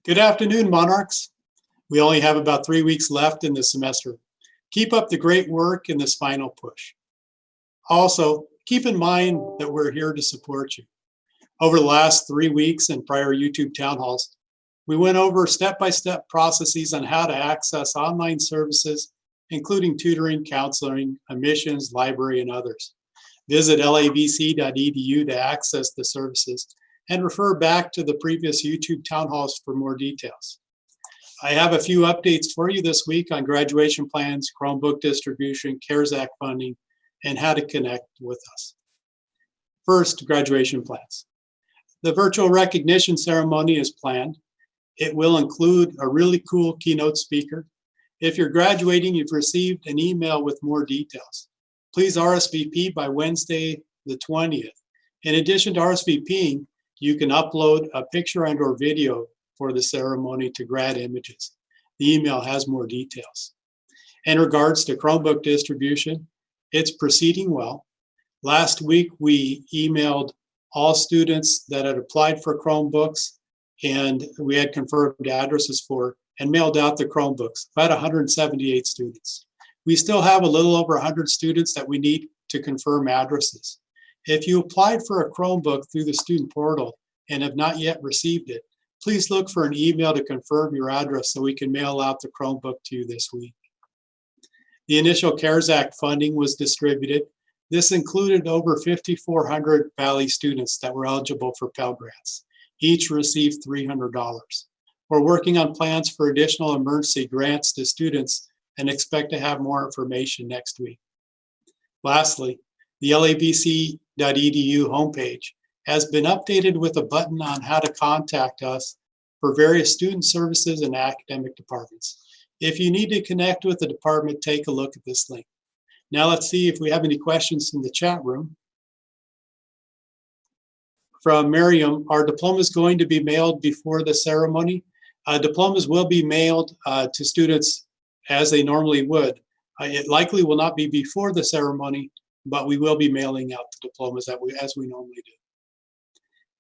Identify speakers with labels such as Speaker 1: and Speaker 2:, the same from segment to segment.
Speaker 1: Good afternoon, Monarchs. We only have about 3 weeks left in the semester. Keep up the great work in this final push. Also, keep in mind that we're here to support you. Over the last 3 weeks and prior YouTube town halls, we went over step-by-step processes on how to access online services, including tutoring, counseling, admissions, library, and others. Visit lavc.edu to access the services and refer back to the previous YouTube town halls for more details. I have a few updates for you this week on graduation plans, Chromebook distribution, CARES Act funding, and how to connect with us. First, graduation plans. The virtual recognition ceremony is planned. It will include a really cool keynote speaker. If you're graduating, you've received an email with more details. Please RSVP by Wednesday the 20th. In addition to RSVPing, you can upload a picture and/or video for the ceremony to Grad Images. The email has more details. In regards to Chromebook distribution, it's proceeding well. Last week, we emailed all students that had applied for Chromebooks, and we had confirmed addresses for and mailed out the Chromebooks, about 178 students. We still have a little over 100 students that we need to confirm addresses. If you applied for a Chromebook through the student portal and have not yet received it, please look for an email to confirm your address so we can mail out the Chromebook to you this week. The initial CARES Act funding was distributed. This included over 5,400 Valley students that were eligible for Pell Grants. Each received $300. We're working on plans for additional emergency grants to students and expect to have more information next week. Lastly, the lavc.edu homepage has been updated with a button on how to contact us for various student services and academic departments. If you need to connect with the department, take a look at this link. Now let's see if we have any questions in the chat room. From Miriam, are diplomas going to be mailed before the ceremony? Diplomas will be mailed to students as they normally would. It likely will not be before the ceremony, but we will be mailing out the diplomas as we normally do.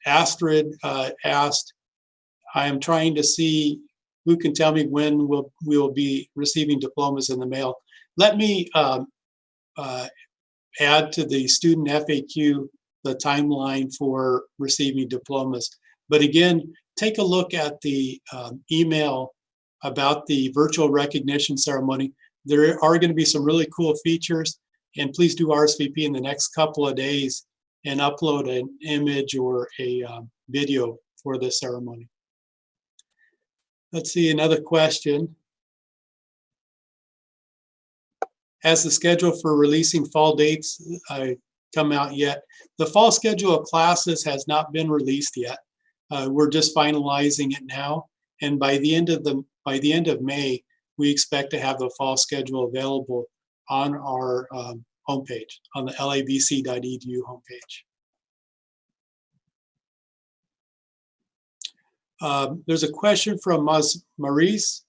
Speaker 1: Astrid asked, I am trying to see who can tell me when we will be receiving diplomas in the mail. Let me add to the student FAQ the timeline for receiving diplomas. But again, take a look at the email about the virtual recognition ceremony. There are going to be some really cool features, and please do RSVP in the next couple of days and upload an image or a video for the ceremony. Let's see, another question. Has the schedule for releasing fall dates come out yet? The fall schedule of classes has not been released yet. We're just finalizing it now, and by the end of May, we expect to have the fall schedule available on our homepage, on the lavc.edu homepage. There's a question from Maurice.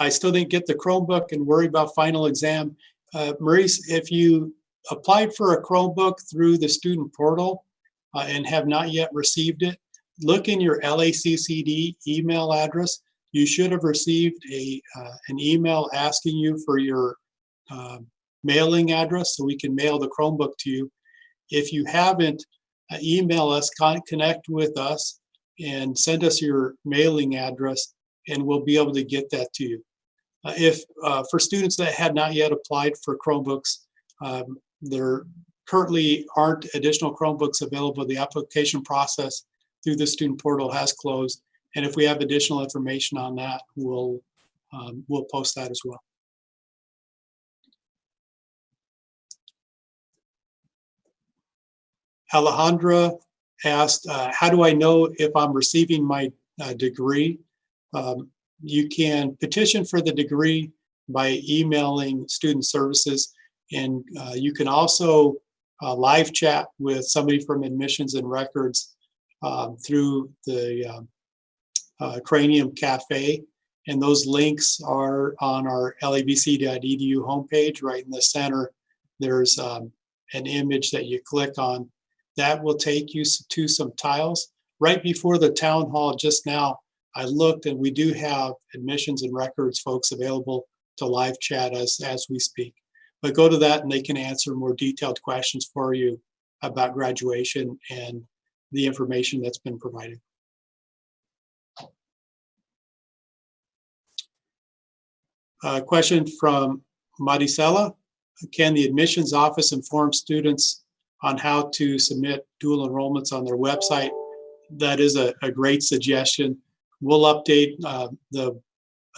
Speaker 1: I still didn't get the Chromebook and worry about final exam. Maurice, if you applied for a Chromebook through the student portal and have not yet received it, look in your LACCD email address. You should have received an email asking you for your mailing address so we can mail the Chromebook to you. If you haven't, email us, connect with us, and send us your mailing address, and we'll be able to get that to you. If for students that had not yet applied for Chromebooks, there currently aren't additional Chromebooks available. The application process through the student portal has closed, and if we have additional information on that, we'll post that as well. Alejandra asked, how do I know if I'm receiving my degree? You can petition for the degree by emailing student services, and you can also live chat with somebody from admissions and records through the Cranium Cafe, and those links are on our lavc.edu homepage. Right in the center, there's an image that you click on. That will take you to some tiles. Right before the town hall just now, I looked, and we do have admissions and records folks available to live chat as we speak. But go to that and they can answer more detailed questions for you about graduation and the information that's been provided. A question from Maricela. Can the admissions office inform students on how to submit dual enrollments on their website? That is a great suggestion. We'll update the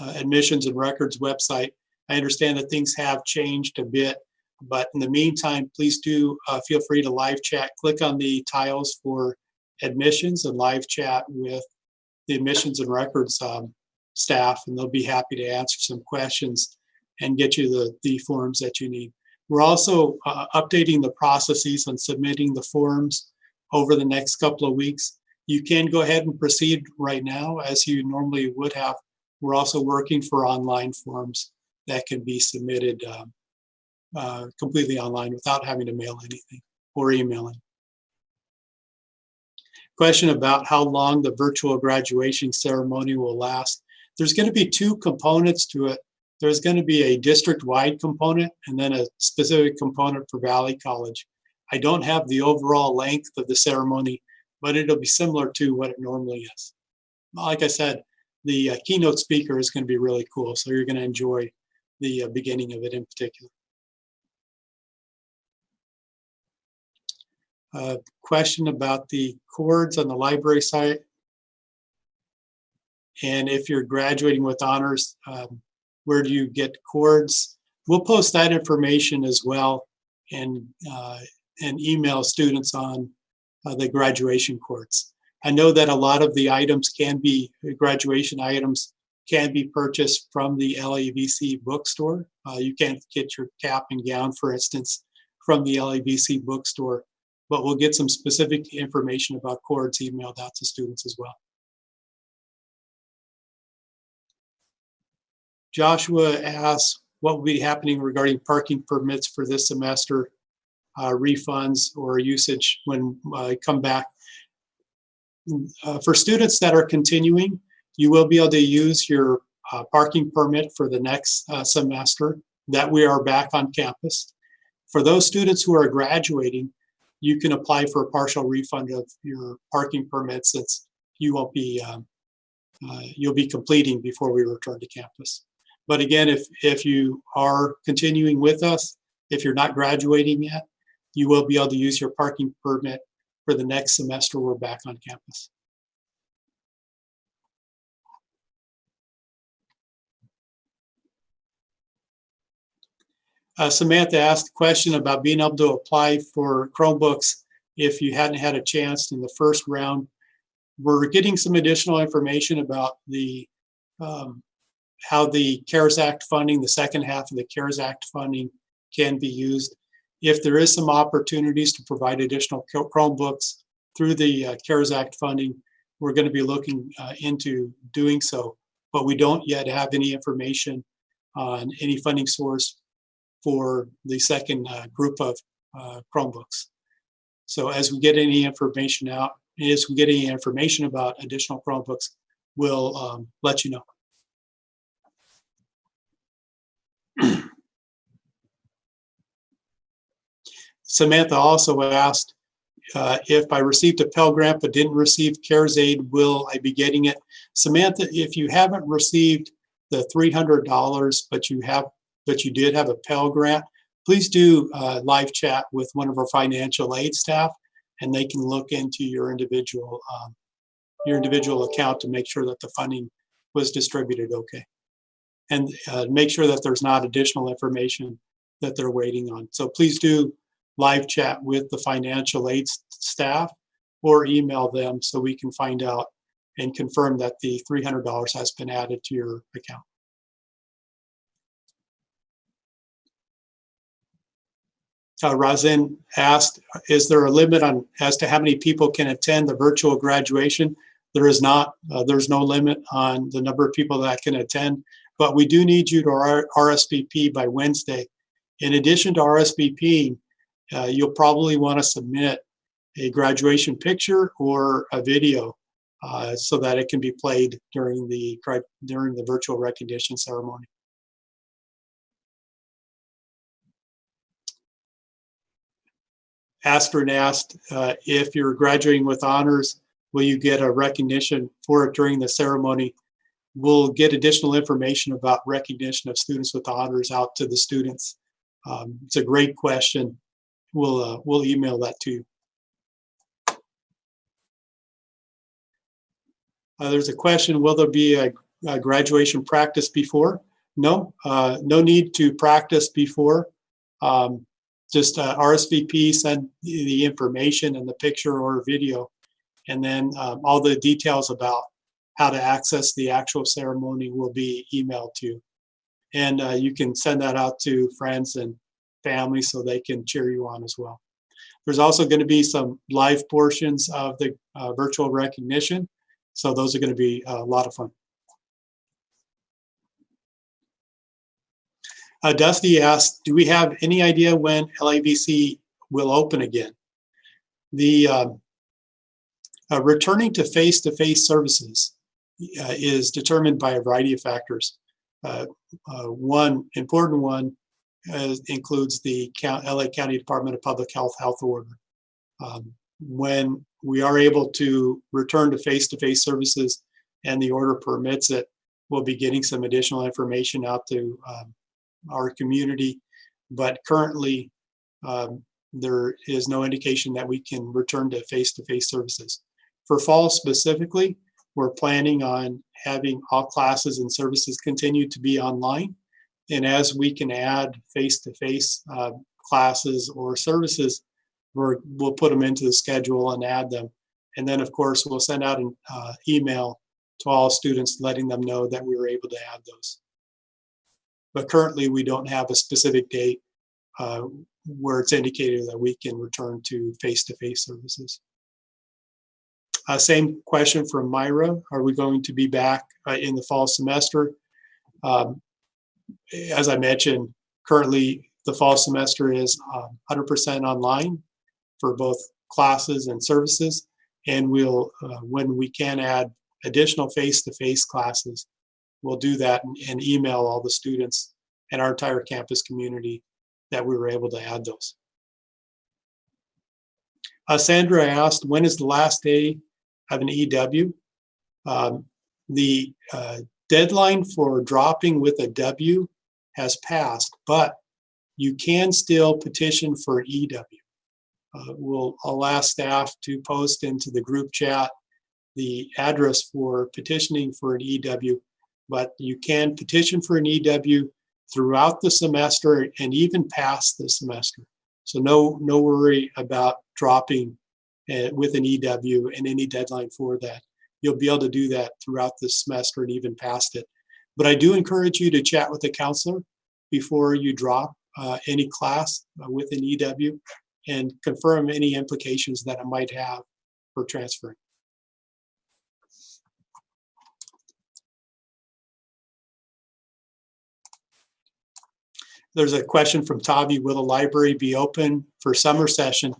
Speaker 1: admissions and records website. I understand that things have changed a bit, but in the meantime, please do feel free to live chat. Click on the tiles for admissions and live chat with the admissions and records staff, and they'll be happy to answer some questions and get you the forms that you need. We're also updating the processes and submitting the forms over the next couple of weeks. You can go ahead and proceed right now as you normally would have. We're also working for online forms that can be submitted completely online without having to mail anything or emailing. Question about how long the virtual graduation ceremony will last. There's going to be two components to it. There's going to be a district-wide component and then a specific component for Valley College. I don't have the overall length of the ceremony, but it'll be similar to what it normally is. Like I said, the keynote speaker is going to be really cool, so you're going to enjoy the beginning of it in particular. Question about the cords on the library site. And if you're graduating with honors, where do you get cords? We'll post that information as well and email students on the graduation cords. I know that a lot of the items graduation items can be purchased from the LAVC bookstore. You can get your cap and gown, for instance, from the LAVC bookstore, but we'll get some specific information about cords emailed out to students as well. Joshua asks, what will be happening regarding parking permits for this semester, refunds or usage when I come back? For students that are continuing, you will be able to use your parking permit for the next semester that we are back on campus. For those students who are graduating, you can apply for a partial refund of your parking permit since you won't be, you'll be completing before we return to campus. But again, if you are continuing with us, if you're not graduating yet, you will be able to use your parking permit for the next semester we're back on campus. Samantha asked a question about being able to apply for Chromebooks if you hadn't had a chance in the first round. We're getting some additional information about the how the CARES Act funding, the second half of the CARES Act funding, can be used. If there is some opportunities to provide additional Chromebooks through the CARES Act funding, we're going to be looking into doing so. But we don't yet have any information on any funding source for the second group of Chromebooks. So as we get any information out, as we get any information about additional Chromebooks, we'll let you know. Samantha also asked if I received a Pell Grant but didn't receive CARES aid, will I be getting it? Samantha, if you haven't received the $300, but you did have a Pell Grant, please do live chat with one of our financial aid staff, and they can look into your individual account to make sure that the funding was distributed okay, and make sure that there's not additional information that they're waiting on. So please do live chat with the financial aid staff or email them so we can find out and confirm that the $300 has been added to your account. Razin asked, is there a limit on as to how many people can attend the virtual graduation? There is not. There's no limit on the number of people that can attend, but we do need you to RSVP by Wednesday. In addition to RSVP, you'll probably want to submit a graduation picture or a video so that it can be played during the virtual recognition ceremony. Astrid asked if you're graduating with honors, will you get a recognition for it during the ceremony? We'll get additional information about recognition of students with honors out to the students. It's a great question. We'll email that to you. There's a question, will there be a graduation practice before? No, no need to practice before. Just RSVP, send the information and the picture or video, and then all the details about how to access the actual ceremony will be emailed to you. And you can send that out to friends and family so they can cheer you on as well. There's also going to be some live portions of the virtual recognition. So those are going to be a lot of fun. Dusty asked, do we have any idea when LAVC will open again? The returning to face-to-face services is determined by a variety of factors. One important one includes the LA County Department of Public Health order. When we are able to return to face-to-face services and the order permits it, we'll be getting some additional information out to our community. But currently, there is no indication that we can return to face-to-face services. For fall specifically, we're planning on having all classes and services continue to be online. And as we can add face-to-face classes or services, we'll put them into the schedule and add them. And then, of course, we'll send out an email to all students letting them know that we were able to add those. But currently, we don't have a specific date where it's indicated that we can return to face-to-face services. Same question from Myra. Are we going to be back in the fall semester? As I mentioned, currently the fall semester is 100% online for both classes and services. And we'll, when we can add additional face-to-face classes, we'll do that and email all the students and our entire campus community that we were able to add those. Sandra asked, when is the last day of an EW? The deadline for dropping with a W has passed, but you can still petition for an EW. I'll ask staff to post into the group chat the address for petitioning for an EW, but you can petition for an EW throughout the semester and even past the semester. So no worry about dropping with an EW and any deadline for that. You'll be able to do that throughout the semester and even past it. But I do encourage you to chat with the counselor before you drop any class with an EW and confirm any implications that it might have for transferring. There's a question from Tavi, will the library be open for summer session?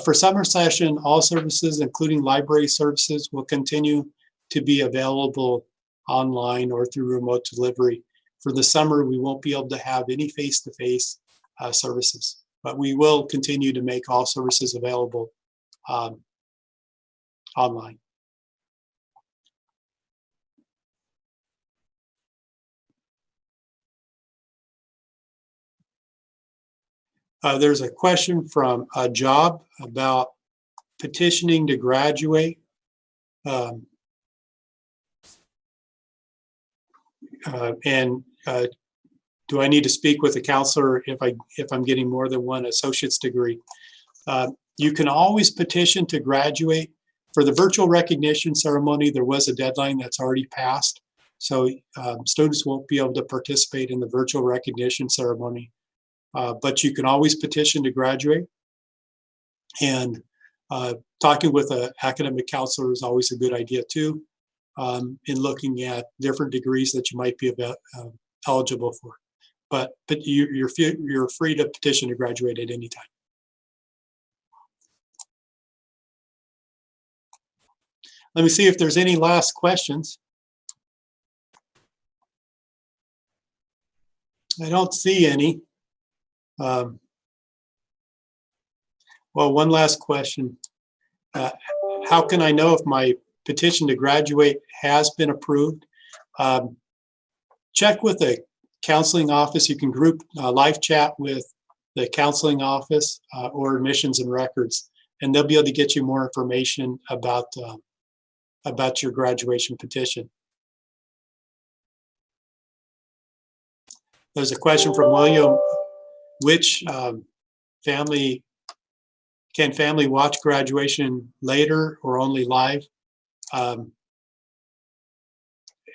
Speaker 1: For summer session, all services, including library services, will continue to be available online or through remote delivery. For the summer, we won't be able to have any face-to-face services, but we will continue to make all services available online. There's a question from Job about petitioning to graduate. Do I need to speak with a counselor if I'm getting more than one associate's degree? You can always petition to graduate. For the virtual recognition ceremony, there was a deadline that's already passed. So students won't be able to participate in the virtual recognition ceremony. But you can always petition to graduate. And talking with an academic counselor is always a good idea too, in looking at different degrees that you might be eligible for. But you're free to petition to graduate at any time. Let me see if there's any last questions. I don't see any. Well, one last question. How can I know if my petition to graduate has been approved? Check with the counseling office. You can group live chat with the counseling office or admissions and records, and they'll be able to get you more information about your graduation petition. There's a question from William. Which family watch graduation later or only live?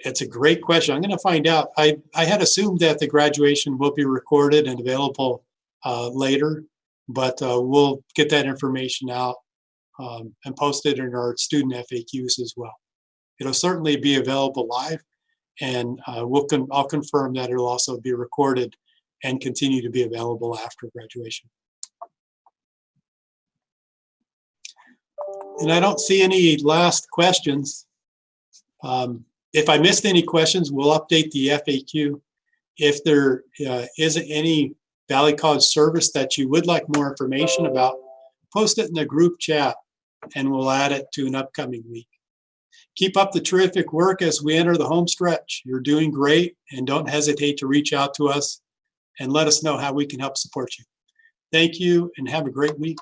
Speaker 1: It's a great question. I'm going to find out. I had assumed that the graduation will be recorded and available later, but we'll get that information out and post it in our student FAQs as well. It'll certainly be available live, and I'll confirm that it'll also be recorded and continue to be available after graduation. And I don't see any last questions. If I missed any questions, we'll update the FAQ. If there isn't any Valley College service that you would like more information about, post it in the group chat and we'll add it to an upcoming week. Keep up the terrific work as we enter the home stretch. You're doing great, and don't hesitate to reach out to us and let us know how we can help support you. Thank you and have a great week.